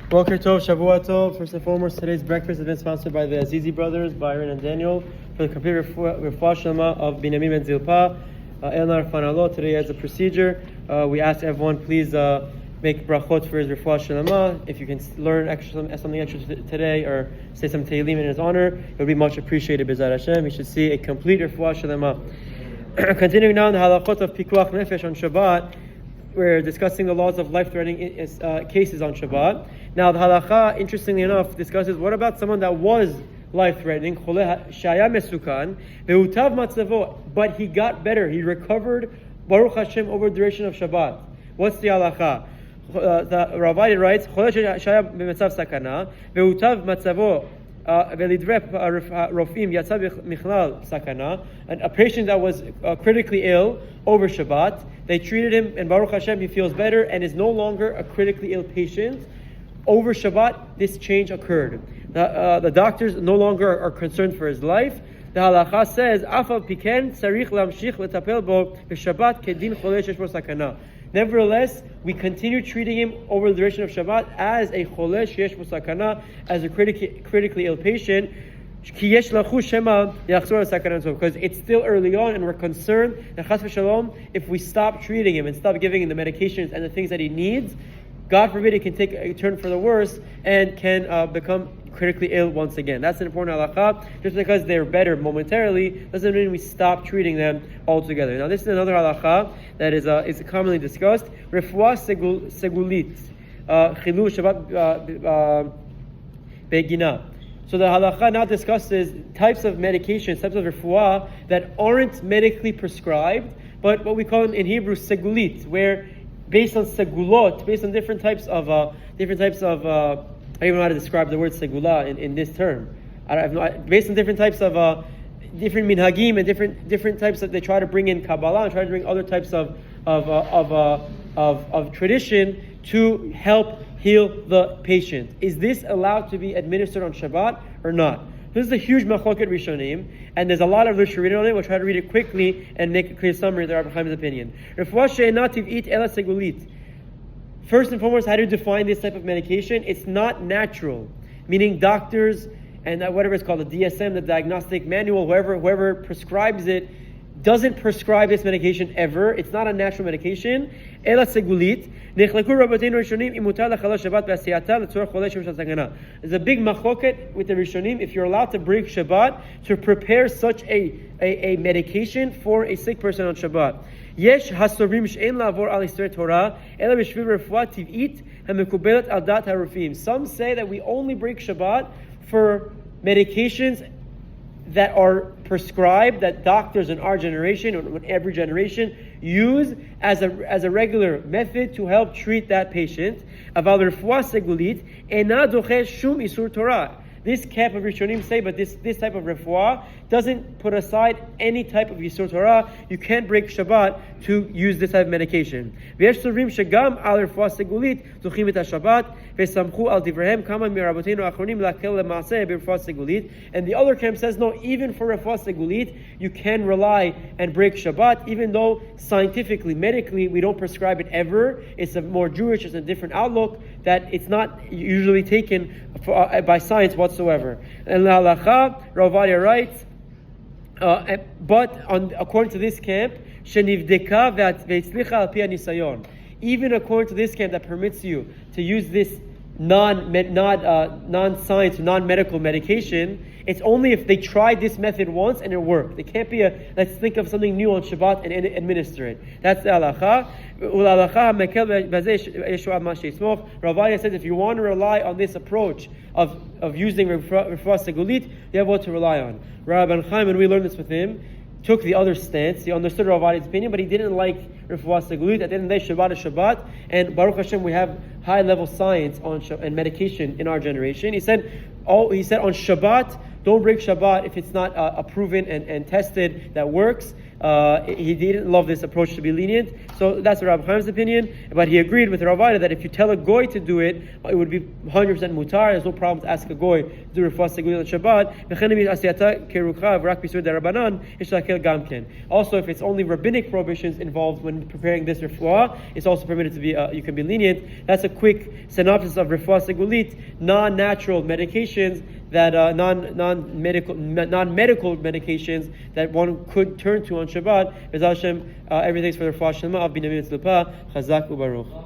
Boker Tov, Shavua Tov. First and foremost, today's breakfast has been sponsored by the Azizi brothers, Byron and Daniel, for the complete Refuah Segulit of Binyamin Ben Zilpah. Elnar Fanalo, today as a procedure, we ask everyone please make brachot for his Refuah Segulit. If you can learn something extra today or say some Tehillim in his honor, it would be much appreciated. B'ezrat Hashem, you should see a complete Refuah Segulit. Continuing now in the Halachot of Pikuach Nefesh on Shabbat, we're discussing the laws of life-threatening cases on Shabbat. Now the halacha, interestingly enough, discusses what about someone that was life-threatening, chole shaya mesukan, ve'utav matzavo, but he got better, he recovered, Baruch Hashem, over the duration of Shabbat. What's the halacha? The Ovadia writes, chole shaya b'metzav sakana, ve'utav matzavo, ve'lidre rofim yatzav michlal sakana, and a patient that was critically ill over Shabbat, they treated him, and Baruch Hashem, he feels better and is no longer a critically ill patient. Over Shabbat, this change occurred. The doctors no longer are concerned for his life. The halacha says, "Afav piken tzarich lamshich letapel bo b'Shabbat kedin chole shesh bo sakana." Nevertheless, we continue treating him over the duration of Shabbat as a chole shesh bo sakana, as a critically ill patient. Because it's still early on and we're concerned that chas v'shalom, if we stop treating him and stop giving him the medications and the things that he needs, God forbid it can take a turn for the worse and can become critically ill once again. That's an important halakha. Just because they're better momentarily doesn't mean we stop treating them altogether. Now this is another halakha that is commonly discussed. Refuah Segulit, Hilchot Shabbat Begina. So the halakha now discusses types of medications, types of refuah that aren't medically prescribed, but what we call in Hebrew segulit, where based on segulot, based on different types of I don't even know how to describe the word segula in this term. Based on different types of different minhagim and different types that they try to bring in Kabbalah and try to bring other types of tradition to help heal the patient. Is this allowed to be administered on Shabbat or not? This is a huge machloket rishonim, and there's a lot of literature written on it. We'll try to read it quickly and make a clear summary of the Rabbi Chaim's opinion. Refuah she'ena tiv'it ela segulit. First and foremost, how to define this type of medication? It's not natural, meaning doctors and whatever it's called, the DSM, the diagnostic manual, whoever prescribes it, doesn't prescribe this medication ever. It's not a natural medication. Ela segulit. There's a big machloket with the Rishonim if you're allowed to break Shabbat to prepare such a medication for a sick person on Shabbat. Yesh hasorim she'en la'avor al historei Torah ela b'shvil refuah tiv'it hamekubelet al dat harufim. Some say that we only break Shabbat for medications that are prescribed, that doctors in our generation or every generation use as a regular method to help treat that patient. Aval refuah segulit ena doche shum isur Torah. This camp of Rishonim say, but this type of refuah doesn't put aside any type of Yisur Torah. You can't break Shabbat to use this type of medication. V'yesh sovrim shegam al refuah segulit zuchim et Shabbat v'samchu al divrehem kama mirabotenu achronim lakel lemaaseh b'refuah segulit. And the other camp says, no, even for refuah segulit, you can rely and break Shabbat, even though scientifically, medically, we don't prescribe it ever. It's a more Jewish, it's a different outlook, that it's not usually taken by science whatsoever. And la halacha, Ovadia writes, but according to this camp, shenivdeka ve'etzlicha al pi hanisayon. Even according to this camp that permits you to use this non-science, non-medical medication, it's only if they tried this method once and it worked. It can't be let's think of something new on Shabbat and administer it. That's the halacha. Ovadia says if you want to rely on this approach of using Refuah Segulit, you have what to rely on. Rabbi Chaim, when we learned this with him, took the other stance. He understood Ravadi's opinion, but he didn't like Refuah Segulit. At the end of the day, Shabbat is Shabbat, and Baruch Hashem, we have high-level science and medication in our generation. He said on Shabbat, don't break Shabbat if it's not proven and tested that works. he didn't love this approach to be lenient. So that's Rabbi Chaim's opinion. But he agreed with Ovadia that if you tell a goy to do it, it would be 100% mutar. There's no problem to ask a goy to do Refuah Segulit on Shabbat. Also, if it's only rabbinic prohibitions involved when preparing this refuah, it's also permitted to be, you can be lenient. That's a quick synopsis of Refuah Segulit, non-natural medications that non-medical medications that one could turn to on Shabbat. Everything's for the Refuah Shalma of Binyamin Tzilpa. Chazak u'baruch.